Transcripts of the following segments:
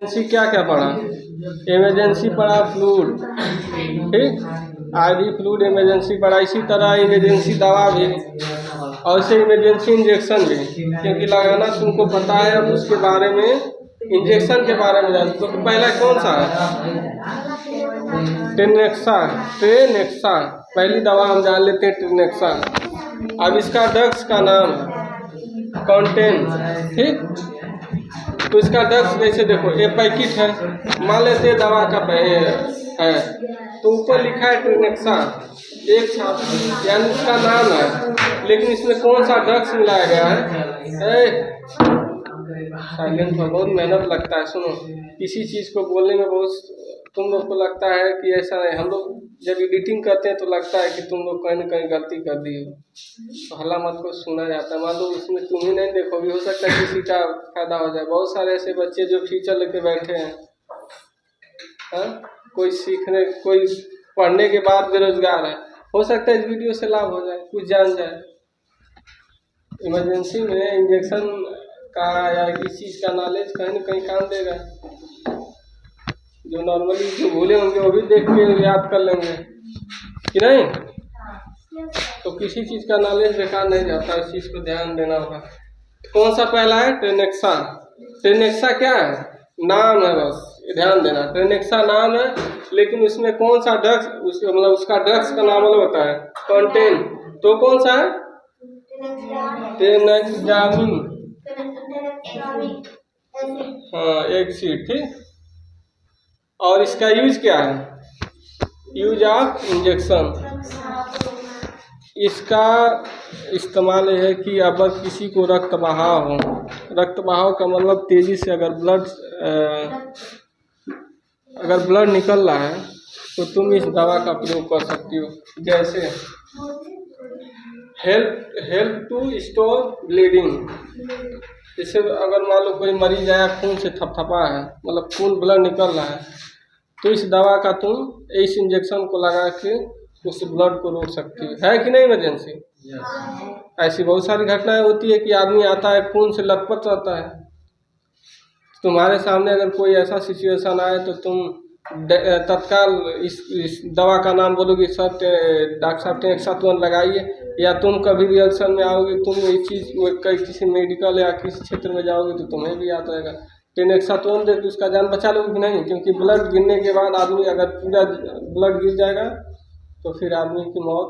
Emergency क्या क्या पढ़ा? इमरजेंसी पढ़ा फ्लूड, ठीक, आईवी फ्लूड इमरजेंसी पढ़ा। इसी तरह इमरजेंसी दवा भी और इसे इमरजेंसी इंजेक्शन भी, क्योंकि लगाना तुमको पता है। अब उसके बारे में इंजेक्शन के बारे में जान। तो पहला कौन सा है? ट्रेनेक्सा। ट्रेनेक्सा पहली दवा हम जान लेते हैं, ट्रेनेक्सा। अब इसका ड्रग्स का नाम कॉन्टेन, ठीक। तो इसका ड्रग्स जैसे देखो, ये पैकेट है, मान लेते हैं दवा का है, तो ऊपर लिखा है ट्रेनेक्सा एक साथ, यानी इसका नाम है, लेकिन इसमें कौन सा ड्रग्स मिलाया गया है? साइलेंट में बहुत मेहनत लगता है। सुनो, किसी चीज़ को बोलने में बहुत तुम लोग को लगता है कि ऐसा नहीं। हम लोग जब एडिटिंग करते हैं तो लगता है कि तुम लोग कहीं ना कहीं गलती कर दी हो, तो हल्ला मत को सुना जाता है। मान लो उसमें तुम ही नहीं देखोगे, हो सकता है किसी का फायदा हो जाए। बहुत सारे ऐसे बच्चे जो फ्यूचर लेके बैठे हैं, कोई सीखने, कोई पढ़ने के बाद बेरोजगार है, हो सकता है इस वीडियो से लाभ हो जाए, कुछ जान जाए। इमरजेंसी में इंजेक्शन का या किसी चीज़ का नॉलेज कहीं ना कहीं काम देगा। जो नॉर्मली जो भूले होंगे वो भी देख के याद कर लेंगे कि नहीं। तो किसी चीज़ का नॉलेज बेकार नहीं जाता, इस चीज़ को ध्यान देना होगा। कौन सा पहला है? ट्रेनेक्सा। ट्रेनेक्सा क्या है? नाम है, बस ध्यान देना। ट्रेनेक्सा नाम है, लेकिन उसमें कौन सा ड्रग्स, मतलब उसका ड्रग्स का नाम अलग होता है, कॉन्टेन। तो कौन सा है? ट्रेनेक्सामिन। हाँ, एक सीट, ठीक। और इसका यूज क्या है? Use of injection. इसका इस्तेमाल है कि अगर किसी को रक्त बहाव हो, रक्त बहाव का मतलब तेज़ी से अगर ब्लड निकल रहा है, तो तुम इस दवा का प्रयोग कर सकती हो। जैसे हेल्प टू स्टॉप ब्लीडिंग। जैसे अगर मान लो कोई मरीज आया, खून से थपथपा है, मतलब खून ब्लड निकल रहा है, तो इस दवा का तुम इस इंजेक्शन को लगा के उस ब्लड को रोक सकती है कि नहीं इमरजेंसी? ऐसी बहुत सारी घटनाएं होती है कि आदमी आता है खून से लथपथ रहता है। तुम्हारे सामने अगर कोई ऐसा सिचुएशन आए तो तुम तत्काल इस दवा का नाम बोलोगे, सर डॉक्टर साहब ट्रेनेक्सा तुरंत लगाइए। या तुम कभी भी रिएक्शन में आओगे, तुम ये चीज़ किसी मेडिकल या किसी क्षेत्र में जाओगे तो तुम्हें भी याद रहेगा, ट्रेनेक्सा तुरंत दे, तो उसका जान बचा लोगे कि नहीं? क्योंकि ब्लड गिरने के बाद आदमी अगर पूरा ब्लड गिर जाएगा तो फिर आदमी की मौत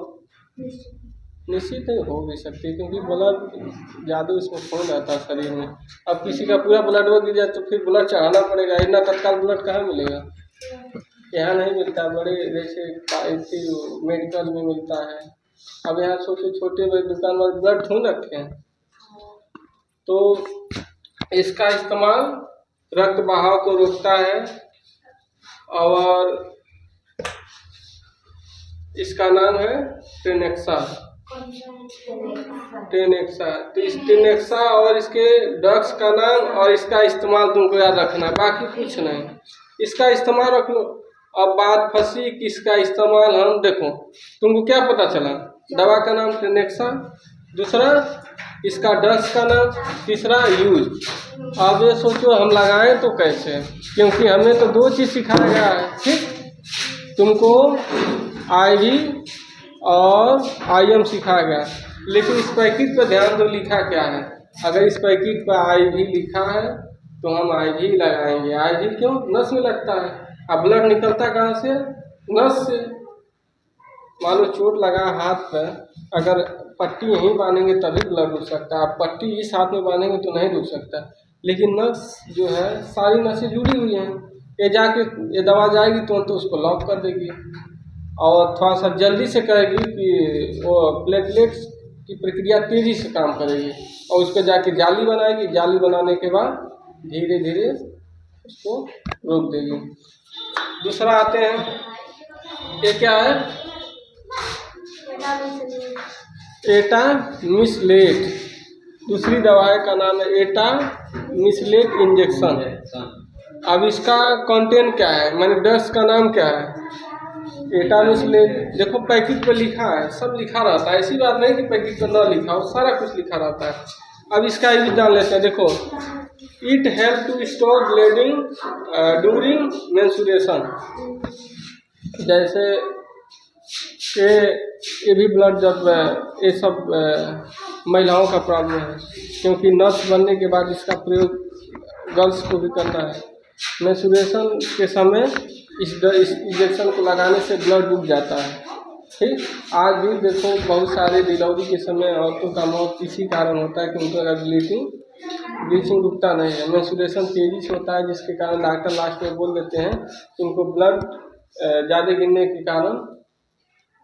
निश्चित नहीं हो भी सकती, क्योंकि ब्लड ज़्यादा उसमें खून रहता है शरीर में। अब किसी का पूरा ब्लड वो गिर जाए तो फिर ब्लड चढ़ाना पड़ेगा, इतना तत्काल ब्लड कहाँ मिलेगा? यहाँ नहीं मिलता, बड़े जैसे मेडिकल में मिलता है। अब यहाँ छोटे छोटे दुकान वाले ब्लड थोड़ी रखे हैं। तो इसका इस्तेमाल रक्त बहाव को रोकता है, और इसका नाम है ट्रेनेक्सा। ट्रेनेक्सा। तो इस ट्रेनेक्सा और इसके ड्रग्स का नाम और इसका इस्तेमाल तुमको याद रखना है, बाकी कुछ नहीं। इसका इस्तेमाल रख लो। अब बात फंसी कि इसका इस्तेमाल हम देखो, तुमको क्या पता चला? दवा का नाम ट्रेनेक्सा, दूसरा इसका ड्रग्स का नाम, तीसरा यूज। अब ये सोचो हम लगाएं तो कैसे, क्योंकि हमें तो दो चीज़ सिखाया गया है, ठीक। तुमको आईवी और आईएम सिखाया गया, लेकिन इस पैकेट पर ध्यान दो लिखा क्या है। अगर इस पैकेट पर आईवी लिखा है तो हम आईवी लगाएंगे। आईवी क्यों? नस में लगता है। अब ब्लड निकलता कहाँ से? नस से। मान लो चोट लगा हाथ पर, अगर पट्टी यहीं बांधेंगे तभी ब्लड रुक सकता है। आप पट्टी इस हाथ में बांधेंगे तो नहीं रुक सकता, लेकिन नस जो है सारी नसें जुड़ी हुई हैं। ये दवा जाएगी तो उसको लॉक कर देगी और थोड़ा सा जल्दी से करेगी कि वो प्लेटलेट्स की प्रक्रिया तेज़ी से काम करेगी, और उस पर जाके जाली बनाएगी। जाली बनाने के बाद धीरे धीरे उसको रोक देगी। दूसरा आते हैं, ये क्या है? एटामिसलेट। दूसरी दवा का नाम है एटामिसलेट इंजेक्शन। अब इसका कंटेंट क्या है, माने ड्रग्स का नाम क्या है? एटामिसलेट। देखो पैकेट पर लिखा है, सब लिखा रहता है, ऐसी बात नहीं कि पैकेट पर ना लिखा हो, सारा कुछ लिखा रहता है। अब इसका यूज जान लेते हैं। देखो it help to stop bleeding during menstruation. जैसे ये भी ब्लड जब ये सब महिलाओं का प्रॉब्लम है, क्योंकि नर्स बनने के बाद इसका प्रयोग गर्ल्स को भी करना है। मेंस्ट्रुएशन के समय इस इंजेक्शन को लगाने से ब्लड रुक जाता है। ठीक, आज भी देखो बहुत सारे डिलीवरी के समय औरतों का मौत इसी कारण होता है कि उनको अगर ब्लीचिंग रुकता नहीं है, मेंस्ट्रुएशन तेजी से होता है, जिसके कारण डॉक्टर लास्ट में बोल देते हैं कि उनको ब्लड ज़्यादा गिरने के कारण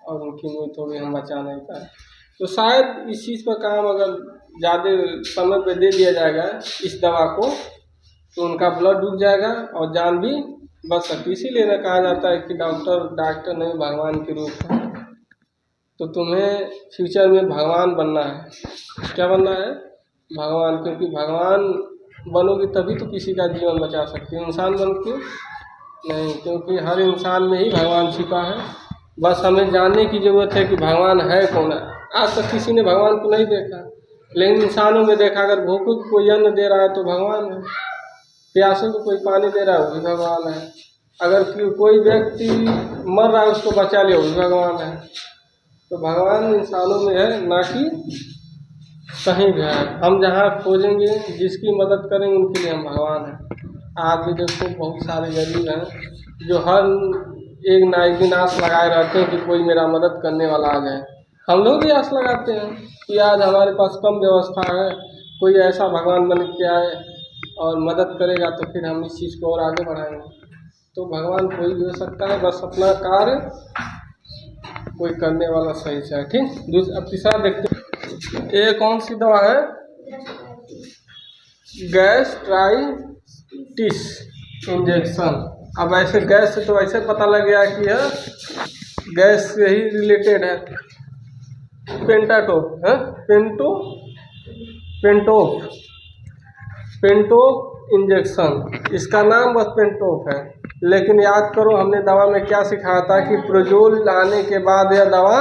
और उनकी मौत हो गई, हम बचा नहीं पाए। तो शायद इस चीज़ पर काम अगर ज़्यादा समय पे दे दिया जाएगा इस दवा को, तो उनका ब्लड रुक जाएगा और जान भी बच सकती। इसीलिए ना कहा जाता है कि डॉक्टर नहीं भगवान के रूप है। तो तुम्हें फ्यूचर में भगवान बनना है। क्या बनना है? भगवान। क्योंकि भगवान बनोगे तभी तो किसी का जीवन बचा सकते हो। इंसान बन के नहीं, क्योंकि हर इंसान में ही भगवान छिपा है। बस हमें जानने की ज़रूरत है कि भगवान है कौन है। आज तक किसी ने भगवान को नहीं देखा, लेकिन इंसानों में देखा। अगर भूखों को कोई अन्न दे रहा है तो भगवान है, प्यासों को कोई पानी दे रहा है वो भी भगवान है, अगर कोई व्यक्ति मर रहा है उसको बचा लिया वो भी भगवान है। तो भगवान इंसानों में है, ना कि कहीं भी है। हम जहाँ खोजेंगे, जिसकी मदद करेंगे, उनके लिए हम भगवान हैं। आज भी देखो बहुत सारे गरीब हैं जो हर एक ना एक दिन आस लगाए रहते हैं कि कोई मेरा मदद करने वाला आ जाए। हम लोग भी आस लगाते हैं कि आज हमारे पास कम व्यवस्था है, कोई ऐसा भगवान बन के आए और मदद करेगा तो फिर हम इस चीज़ को और आगे बढ़ाएंगे। तो भगवान कोई भी हो सकता है, बस अपना कार्य कोई करने वाला सही से है। ठीक, अब तीसरा देखते हैं। ये कौन सी दवा है? Gastritis injection. अब ऐसे गैस से तो ऐसे पता लग गया कि यह गैस से ही रिलेटेड है। पेंटाटोप है, पेंटोप इंजेक्शन। इसका नाम बस पेंटोप है, लेकिन याद करो हमने दवा में क्या सिखाया था कि प्रोजोल लाने के बाद यह दवा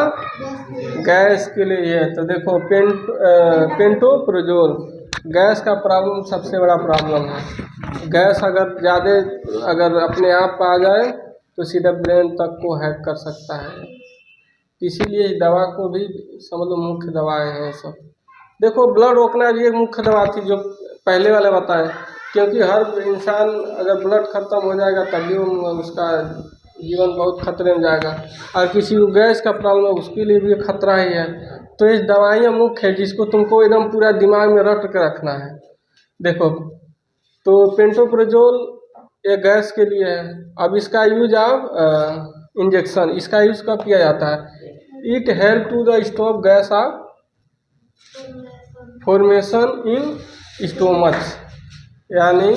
गैस के लिए है। तो देखो पेंटोप्रोजोल गैस का प्रॉब्लम सबसे बड़ा प्रॉब्लम है। गैस अगर अपने आप आ जाए तो सीधा ब्रेन तक को हैक कर सकता है। इसीलिए इस दवा को भी समझ लो मुख्य दवाएं हैं सब। देखो ब्लड रोकना भी एक मुख्य दवा थी जो पहले वाले बताए, क्योंकि हर इंसान अगर ब्लड खत्म हो जाएगा तभी उसका जीवन बहुत खतरे में जाएगा। और किसी को गैस का प्रॉब्लम है उसके लिए भी खतरा ही है। तो ये दवाइयाँ मुख्य है जिसको तुमको एकदम पूरा दिमाग में रट के रखना है। देखो तो पेंटोप्रोजोल ये गैस के लिए है। अब इसका यूज आप इंजेक्शन, इसका यूज कब किया जाता है? It help to the stop gas of formation in stomach. यानी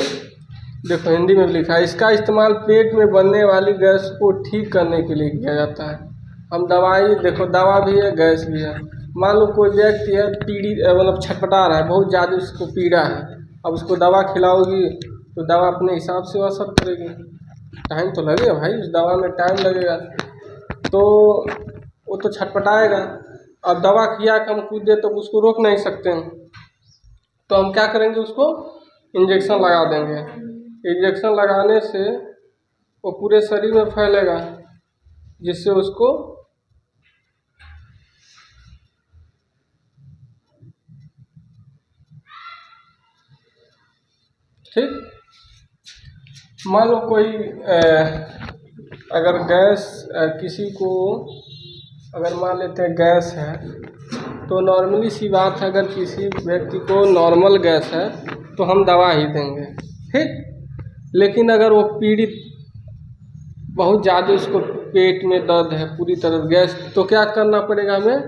देखो हिंदी में लिखा है, इसका इस्तेमाल पेट में बनने वाली गैस को ठीक करने के लिए किया जाता है। हम दवाई देखो, दवा भी है गैस भी है। मान लो कोई व्यक्ति है मतलब छटपटा रहा है, बहुत ज़्यादा उसको पीड़ा है, अब उसको दवा खिलाओगी तो दवा अपने हिसाब से असर करेगी। टाइम तो लगेगा भाई, उस दवा में टाइम लगेगा, तो वो तो छटपटाएगा। अब दवा खिया के हम कूद दे तो उसको रोक नहीं सकते हैं, तो हम क्या करेंगे, उसको इंजेक्शन लगा देंगे। इंजेक्शन लगाने से वो पूरे शरीर में फैलेगा, जिससे उसको ठीक। मान लो कोई अगर गैस किसी को अगर मान लेते हैं गैस है, तो नॉर्मली सी बात है, अगर किसी व्यक्ति को नॉर्मल गैस है तो हम दवा ही देंगे, ठीक। लेकिन अगर वो पीड़ित बहुत ज़्यादा, उसको पेट में दर्द है पूरी तरह गैस, तो क्या करना पड़ेगा हमें?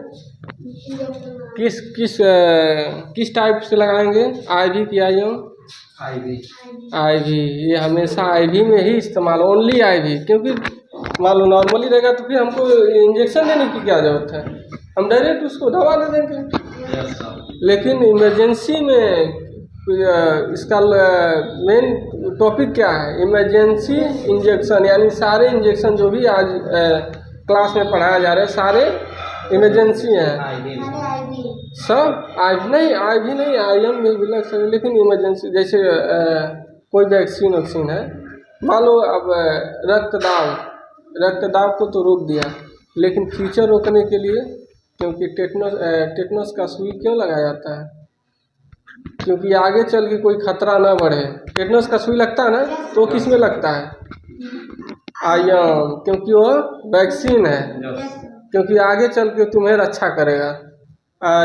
किस टाइप से लगाएंगे? IV की IV। ये हमेशा IV में ही इस्तेमाल, ओनली IV। क्योंकि मान लो नॉर्मली रहेगा तो फिर हमको इंजेक्शन देने की क्या ज़रूरत है, हम डायरेक्ट उसको दवा दे देंगे। लेकिन इमरजेंसी में इसका मेन टॉपिक क्या है? Emergency injection. यानी सारे इंजेक्शन जो भी आज क्लास में पढ़ाया जा रहा है सारे इमरजेंसी हैं। सब आज नहीं, आज भी नहीं, IM में भी लग सकता है, लेकिन इमरजेंसी जैसे कोई वैक्सीन है, मान लो अब रक्तदाब को तो रोक दिया, लेकिन फ्यूचर रोकने के लिए, क्योंकि टेटनस का सुई क्यों लगाया जाता है? क्योंकि आगे चल के कोई खतरा ना बढ़े। टेटनस का सुई लगता है ना, तो किस में लगता है? IM, क्योंकि वो वैक्सीन है, क्योंकि आगे चल के तुम्हें रक्षा करेगा।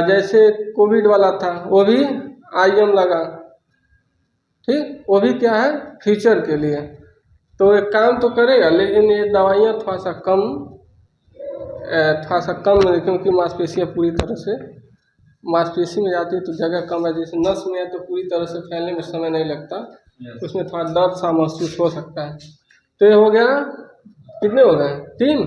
जैसे कोविड वाला था, वो भी IM लगा, ठीक, वो भी क्या है? फ्यूचर के लिए। तो एक काम तो करेगा, लेकिन ये दवाइयाँ थोड़ा सा कम क्योंकि मांसपेशियाँ पूरी तरह से मांसपेशी में जाती है तो जगह कम है, जैसे नस में है तो पूरी तरह से फैलने में समय नहीं लगता, उसमें थोड़ा दर्द सा महसूस हो सकता है। तो ये हो गया, कितने हो गए? 3।